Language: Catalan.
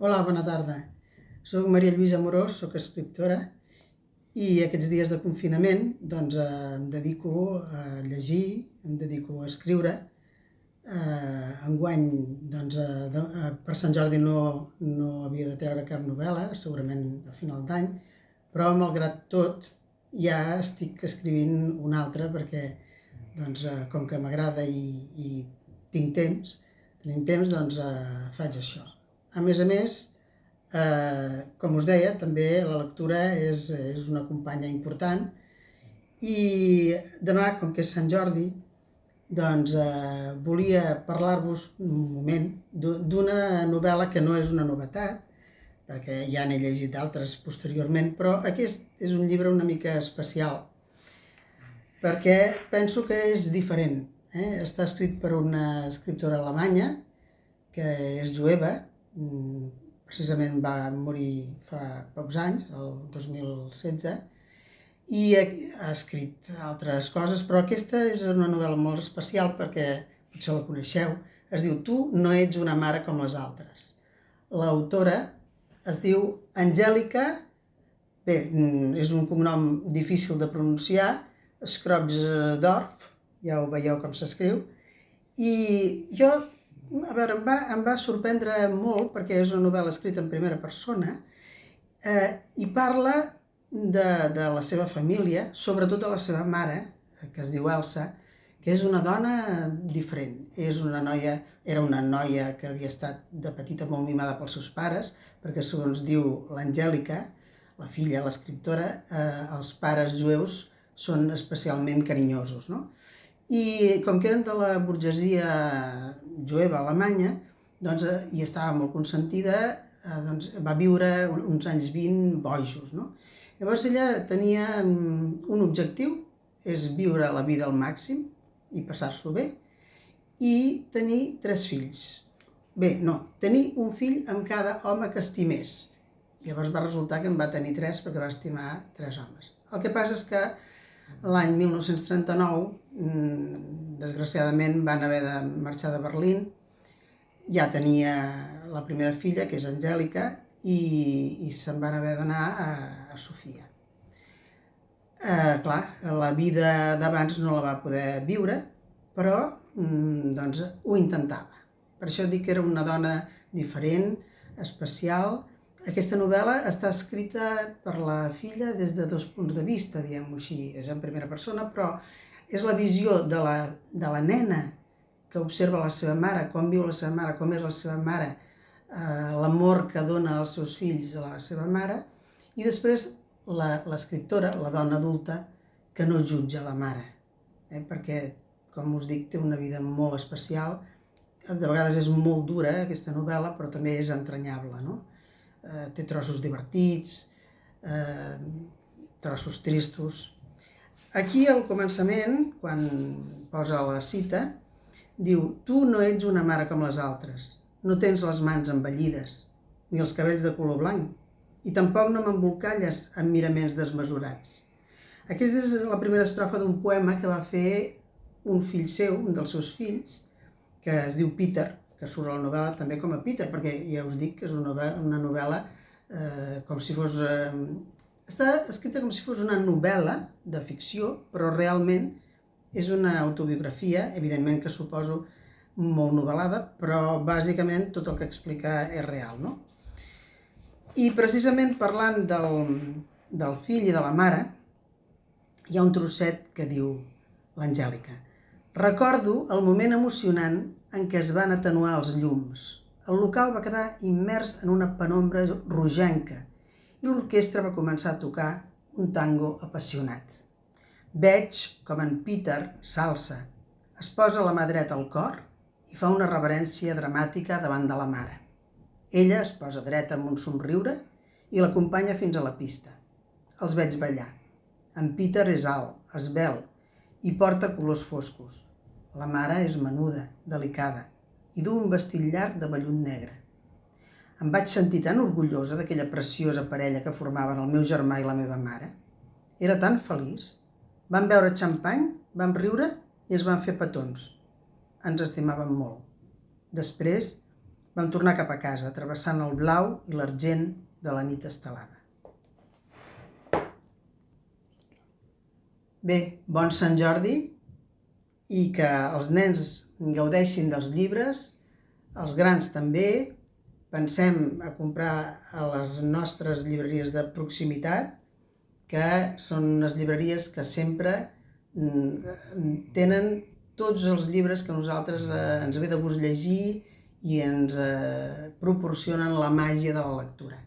Hola, bona tarda. Soc Maria Lluïsa Amorós, soc escriptora i aquests dies de confinament em dedico a llegir, em dedico a escriure. Enguany, per Sant Jordi no havia de treure cap novel·la, segurament a final d'any, però malgrat tot ja estic escrivint una altra perquè com que m'agrada i tinc temps, faig això. A més, com us deia, també la lectura és una companya important i demà, com que és Sant Jordi, volia parlar-vos un moment d'una novel·la que no és una novetat, perquè ja n'he llegit d'altres posteriorment, però aquest és un llibre una mica especial, perquè penso que és diferent. Està escrit per una escriptora alemanya, que és jueva, precisament va morir fa pocs anys, el 2016, i ha escrit altres coses, però aquesta és una novel·la molt especial perquè potser la coneixeu. Es diu Tu no ets una mare com les altres. L'autora es diu Angèlica, bé, és un cognom difícil de pronunciar, Schröpsdorf, ja ho veieu com s'escriu, i jo, a veure, em va sorprendre molt perquè és una novel·la escrita en primera persona i parla de la seva família, sobretot de la seva mare, que es diu Elsa, que és una dona diferent. Era una noia que havia estat de petita molt mimada pels seus pares, perquè segons diu l'Angèlica, la filla, l'escriptora, els pares jueus són especialment carinyosos, no? I com que eren de la burgesia jueva alemanya, i estava molt consentida, va viure uns anys 20 bojos, no? Llavors ella tenia un objectiu, és viure la vida al màxim i passar-s'ho bé, i tenir 3 fills. Bé, no, tenir un fill amb cada home que estimés. Llavors va resultar que en va tenir 3 perquè va estimar 3 homes. El que passa és que l'any 1939, desgraciadament, van haver de marxar de Berlín. Ja tenia la primera filla, que és Angèlica, i se'n van haver d'anar a Sofia. Clar, la vida d'abans no la va poder viure, però ho intentava. Per això dic que era una dona diferent, especial. Aquesta novel·la està escrita per la filla des de 2 punts de vista, diguem-ho així. És en primera persona, però és la visió de la nena que observa la seva mare, com viu la seva mare, com és la seva mare, l'amor que dona als seus fills a la seva mare, i després l'escriptora, la dona adulta, que no jutja la mare, perquè, com us dic, té una vida molt especial. De vegades és molt dura aquesta novel·la, però també és entranyable, no? Té trossos divertits, trossos tristos. Aquí al començament, quan posa la cita, diu: tu no ets una mare com les altres, no tens les mans envellides, ni els cabells de color blanc, i tampoc no m'embolcalles amb miraments desmesurats. Aquesta és la primera estrofa d'un poema que va fer un fill seu, un dels seus fills, que es diu Peter, que surt a la novel·la també com a Peter, perquè ja us dic que és una novel·la com si fos... Està escrita com si fos una novel·la de ficció, però realment és una autobiografia, evidentment que suposo molt novel·lada, però bàsicament tot el que explica és real, no? I precisament parlant del fill i de la mare, hi ha un trosset que diu l'Angèlica: recordo el moment emocionant en què es van atenuar els llums. El local va quedar immers en una penombra rogenca i l'orquestra va començar a tocar un tango apassionat. Veig com en Peter s'alça, es posa la mà dreta al cor i fa una reverència dramàtica davant de la mare. Ella es posa dreta amb un somriure i l'acompanya fins a la pista. Els veig ballar. En Peter és alt, esvelt i porta colors foscos. La mare és menuda, delicada i du un vestit llarg de vellut negre. Em vaig sentir tan orgullosa d'aquella preciosa parella que formaven el meu germà i la meva mare. Era tan feliç. Vam beure xampany, vam riure i ens vam fer petons. Ens estimàvem molt. Després vam tornar cap a casa, travessant el blau i l'argent de la nit estelada. Bé, bon Sant Jordi i que els nens gaudeixin dels llibres, els grans també. Pensem a comprar a les nostres llibreries de proximitat, que són unes llibreries que sempre tenen tots els llibres que a nosaltres ens ve de gust llegir i ens proporcionen la màgia de la lectura.